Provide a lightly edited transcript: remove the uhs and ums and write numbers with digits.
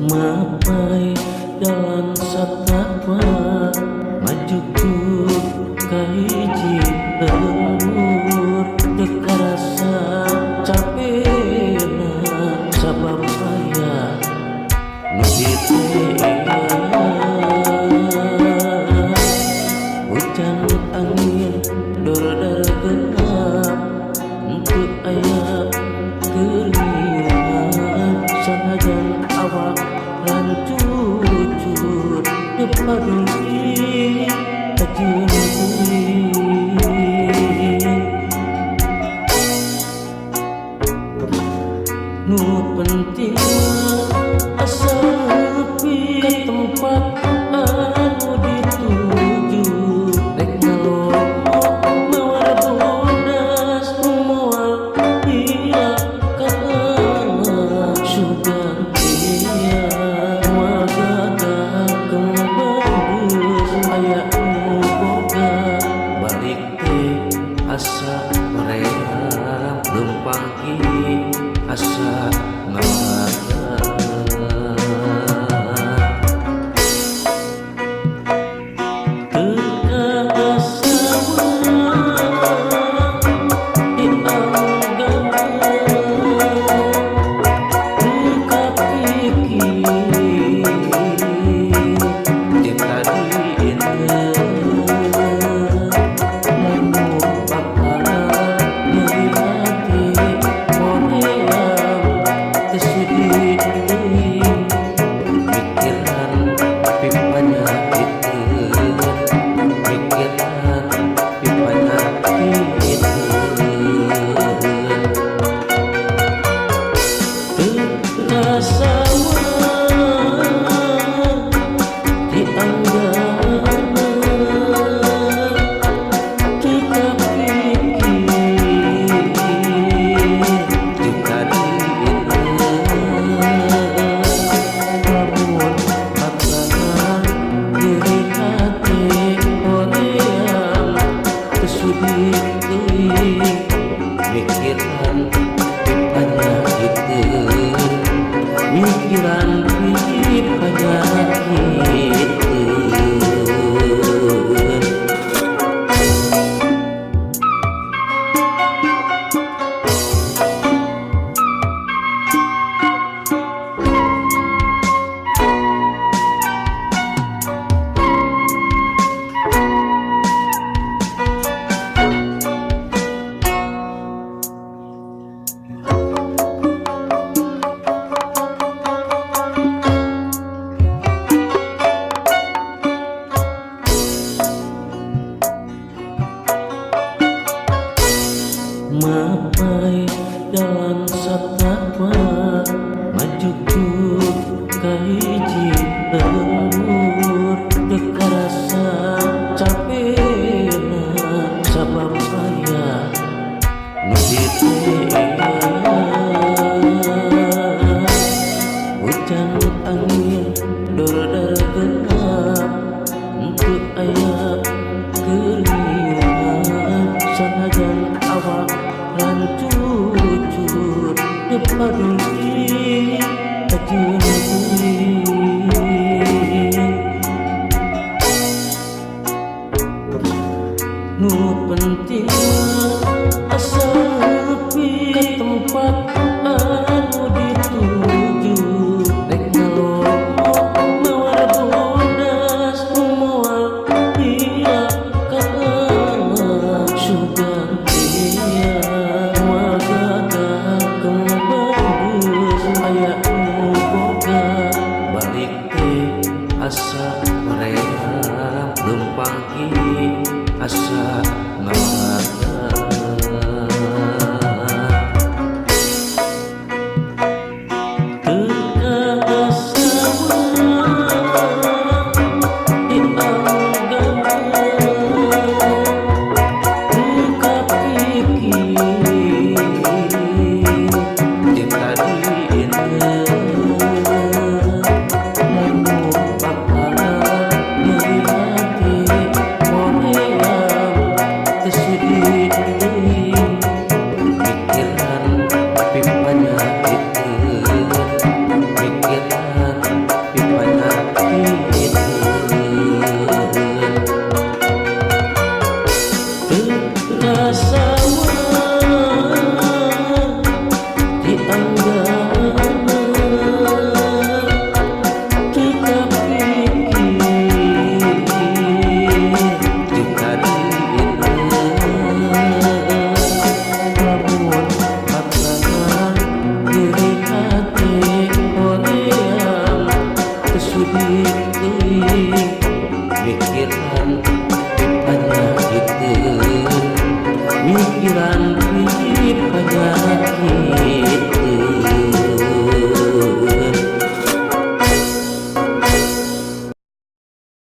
Mapai dalam satapa maju kahiji lembur teka rasa capena sabab aya nu ditea hujan angin dor genap untuk aya keringan sanajan awak lan jujur dipadui kajini nu penting asa nepi ka tempat anu dituju rek ngalomo mawar bodas moal dia ka sudah dia wagaga kebagus aya nu boga balik teh asa meream lempang ki asa ngalaga teka asa dianggap teka pikir ditadiin lamun bakalan nyeri hati moream tersedih pikiran tapi penyakitkeun pikiran tapi penyakitkeun terasa dianggap teka pikir ditadiin lamun bakalan nyeri hati hoream tersedih mikiran pipanyakitkeun mikiran pipanyakitkeun mapai dalam satapa maju kahiji lembur teka rasa capena sabab aya nu ditea hujan angin dor genap untuk aya keringan sanajan awak lan jujur dipadui kajini nu penting asa nepi ka tempat anu dituju rek ngalomo mawar bodas moal dia ka sudah dia wagaga kebagus aya nu boga pikiran